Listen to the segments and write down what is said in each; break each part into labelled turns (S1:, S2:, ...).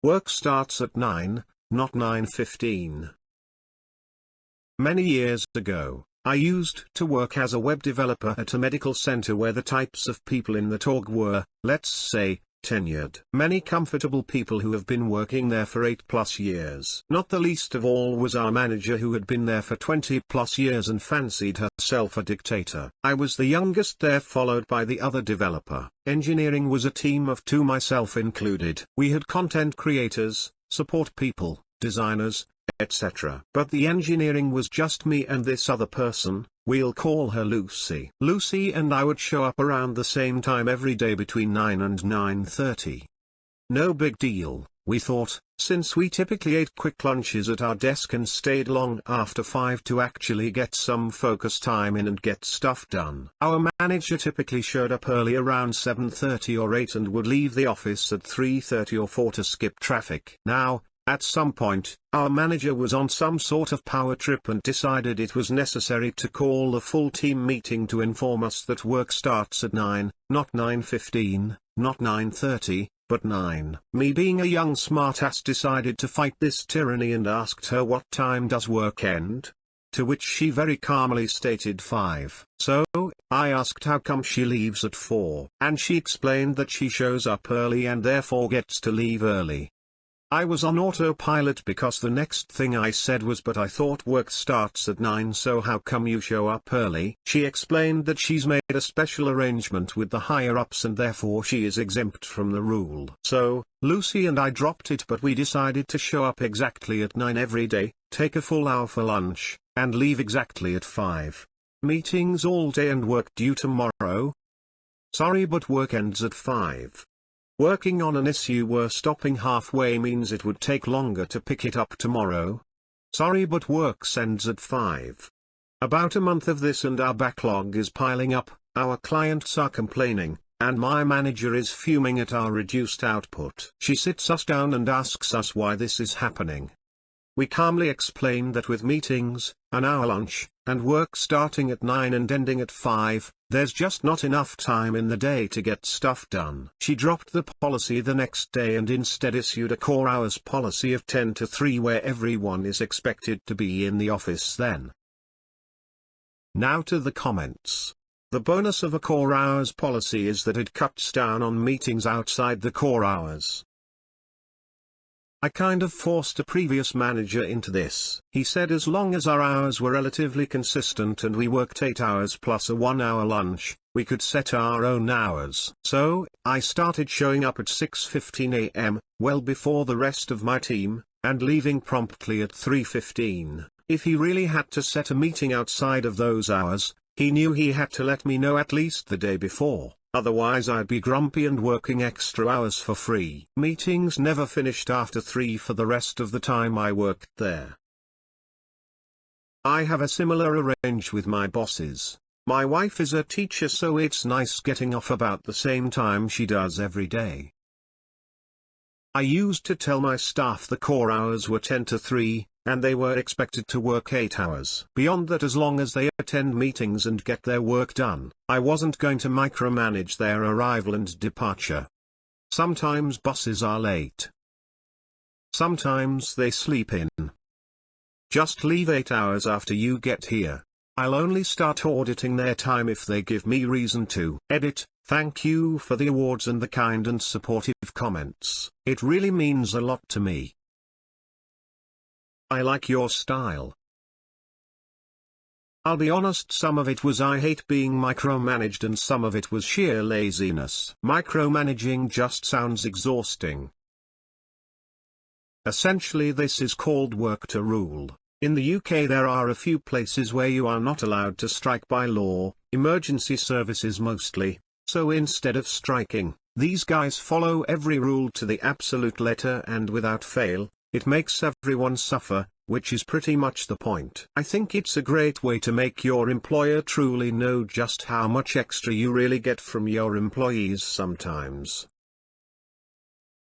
S1: Work starts at 9, not 9:15. Many years ago, I used to work as a web developer at a medical center where the types of people in the org were, let's say, tenured. Many comfortable people who have been working there for 8+ years. Not the least of all was our manager, who had been there for 20+ years and fancied herself a dictator. I was the youngest there, followed by the other developer. Engineering was a team of 2, myself included. We had content creators, support people, designers, etc. But the engineering was just me and this other person. We'll call her Lucy. Lucy and I would show up around the same time every day between 9 and 9:30. No big deal, we thought, since we typically ate quick lunches at our desk and stayed long after 5 to actually get some focus time in and get stuff done. Our manager typically showed up early around 7:30 or 8 and would leave the office at 3:30 or 4 to skip traffic. Now, at some point, our manager was on some sort of power trip and decided it was necessary to call the full team meeting to inform us that work starts at 9, not 9:15, not 9:30, but 9. Me, being a young smartass, decided to fight this tyranny and asked her what time does work end? To which she very calmly stated 5. So, I asked how come she leaves at 4, and she explained that she shows up early and therefore gets to leave early. I was on autopilot because the next thing I said was, but I thought work starts at 9, so how come you show up early? She explained that she's made a special arrangement with the higher-ups and therefore she is exempt from the rule. So, Lucy and I dropped it, but we decided to show up exactly at 9 every day, take a full hour for lunch, and leave exactly at 5. Meetings all day and work due tomorrow? Sorry, but work ends at 5. Working on an issue where stopping halfway means it would take longer to pick it up tomorrow? Sorry, but work ends at 5. About a month of this and our backlog is piling up, our clients are complaining, and my manager is fuming at our reduced output. She sits us down and asks us why this is happening. We calmly explain that with meetings, an hour lunch, and work starting at 9 and ending at 5, there's just not enough time in the day to get stuff done. She dropped the policy the next day and instead issued a core hours policy of 10 to 3 where everyone is expected to be in the office then. Now to the comments. The bonus of a core hours policy is that it cuts down on meetings outside the core hours. I kind of forced a previous manager into this. He said as long as our hours were relatively consistent and we worked 8 hours plus a 1-hour lunch, we could set our own hours. So, I started showing up at 6:15 a.m., well before the rest of my team, and leaving promptly at 3:15. If he really had to set a meeting outside of those hours, he knew he had to let me know at least the day before. Otherwise I'd be grumpy and working extra hours for free. Meetings never finished after 3 for the rest of the time I worked there. I have a similar arrange with my bosses. My wife is a teacher, so it's nice getting off about the same time she does every day. I used to tell my staff the core hours were 10 to 3, and they were expected to work 8 hours. Beyond that, as long as they attend meetings and get their work done, I wasn't going to micromanage their arrival and departure. Sometimes buses are late. Sometimes they sleep in. Just leave 8 hours after you get here. I'll only start auditing their time if they give me reason to. Edit. Thank you for the awards and the kind and supportive comments. It really means a lot to me. I like your style. I'll be honest, some of it was I hate being micromanaged and some of it was sheer laziness. Micromanaging just sounds exhausting. Essentially this is called work to rule. In the UK there are a few places where you are not allowed to strike by law, emergency services mostly, so instead of striking, these guys follow every rule to the absolute letter and without fail. It makes everyone suffer, which is pretty much the point. I think it's a great way to make your employer truly know just how much extra you really get from your employees sometimes.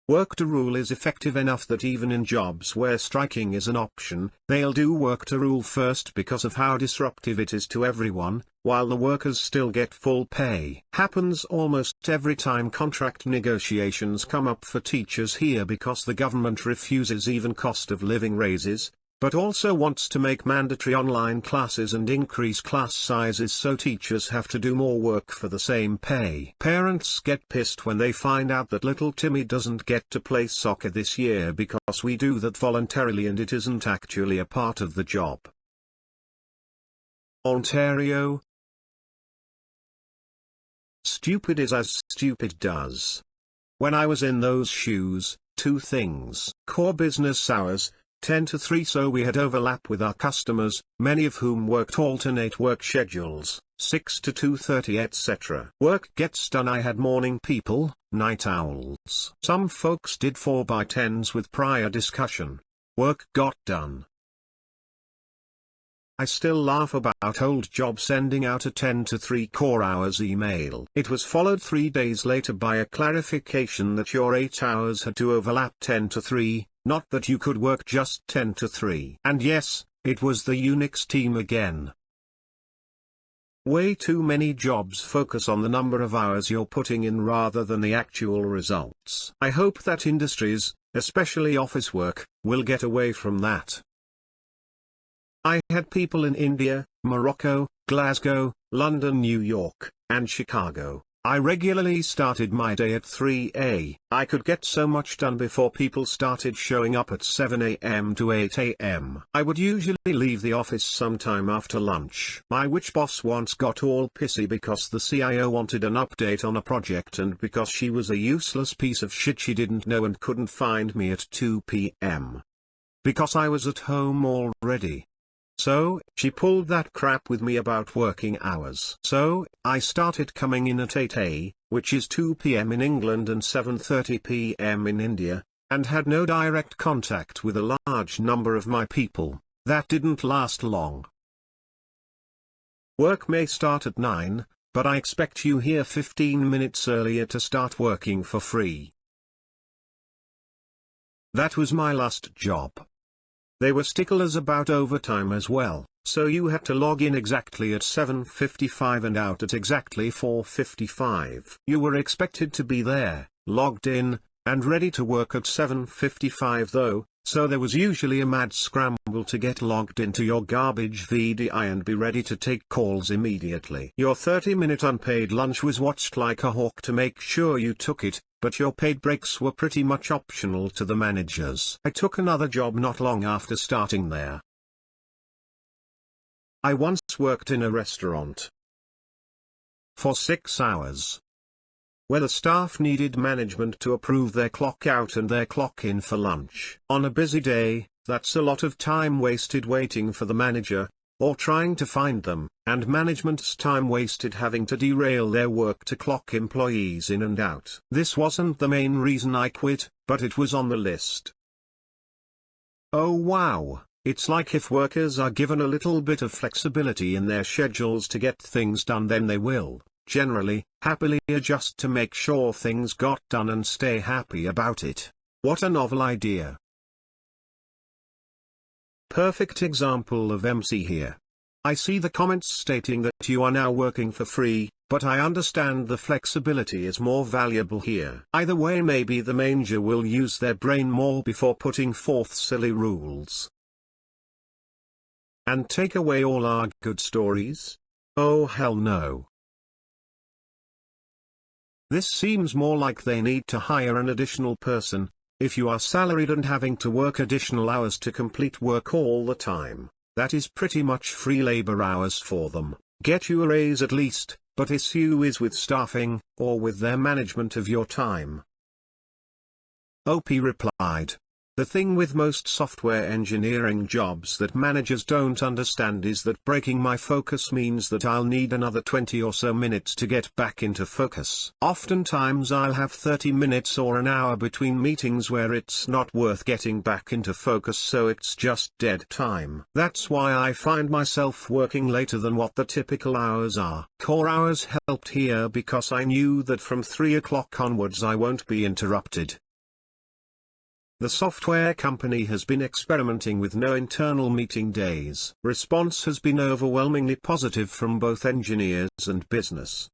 S1: Work to rule is effective enough that even in jobs where striking is an option, they'll do work to rule first because of how disruptive it is to everyone, while the workers still get full pay. Happens almost every time contract negotiations come up for teachers here because the government refuses even cost of living raises, but also wants to make mandatory online classes and increase class sizes so teachers have to do more work for the same pay. Parents get pissed when they find out that little Timmy doesn't get to play soccer this year because we do that voluntarily and it isn't actually a part of the job. Ontario. Stupid is as stupid does. When I was in those shoes, two things. Core business hours, 10 to 3, so we had overlap with our customers, many of whom worked alternate work schedules, 6 to 2:30 etc. Work gets done. I had morning people, night owls. Some folks did 4x10s with prior discussion. Work got done. I still laugh about old job sending out a 10 to 3 core hours email. It was followed 3 days later by a clarification that your 8 hours had to overlap 10 to 3, not that you could work just 10 to 3. And yes, it was the Unix team again. Way too many jobs focus on the number of hours you're putting in rather than the actual results. I hope that industries, especially office work, will get away from that. I had people in India, Morocco, Glasgow, London, New York, and Chicago. I regularly started my day at 3 a.m. I could get so much done before people started showing up at 7 a.m. to 8 a.m. I would usually leave the office sometime after lunch. My witch boss once got all pissy because the CIO wanted an update on a project and because she was a useless piece of shit she didn't know and couldn't find me at 2 p.m. because I was at home already. So, she pulled that crap with me about working hours. So, I started coming in at 8 a.m., which is 2 p.m. in England and 7:30 p.m. in India, and had no direct contact with a large number of my people. That didn't last long. Work may start at 9, but I expect you here 15 minutes earlier to start working for free. That was my last job. They were sticklers about overtime as well, so you had to log in exactly at 7:55 and out at exactly 4:55. You were expected to be there, logged in, and ready to work at 7:55 though, so there was usually a mad scramble to get logged into your garbage VDI and be ready to take calls immediately. Your 30-minute unpaid lunch was watched like a hawk to make sure you took it, but your paid breaks were pretty much optional to the managers. I took another job not long after starting there. I once worked in a restaurant for 6 hours. Where the staff needed management to approve their clock out and their clock in for lunch. On a busy day, that's a lot of time wasted waiting for the manager, or trying to find them, and management's time wasted having to derail their work to clock employees in and out. This wasn't the main reason I quit, but it was on the list. Oh wow, it's like if workers are given a little bit of flexibility in their schedules to get things done, then they will, generally, happily adjust to make sure things got done and stay happy about it. What a novel idea. Perfect example of MC here. I see the comments stating that you are now working for free, but I understand the flexibility is more valuable here. Either way, maybe the manager will use their brain more before putting forth silly rules and take away all our good stories? Oh hell no. This seems more like they need to hire an additional person. If you are salaried and having to work additional hours to complete work all the time, that is pretty much free labor hours for them. Get you a raise at least, but issue is with staffing, or with their management of your time. OP replied. The thing with most software engineering jobs that managers don't understand is that breaking my focus means that I'll need another 20 or so minutes to get back into focus. Oftentimes I'll have 30 minutes or an hour between meetings where it's not worth getting back into focus, so it's just dead time. That's why I find myself working later than what the typical hours are. Core hours helped here because I knew that from 3 o'clock onwards I won't be interrupted. The software company has been experimenting with no internal meeting days. Response has been overwhelmingly positive from both engineers and business.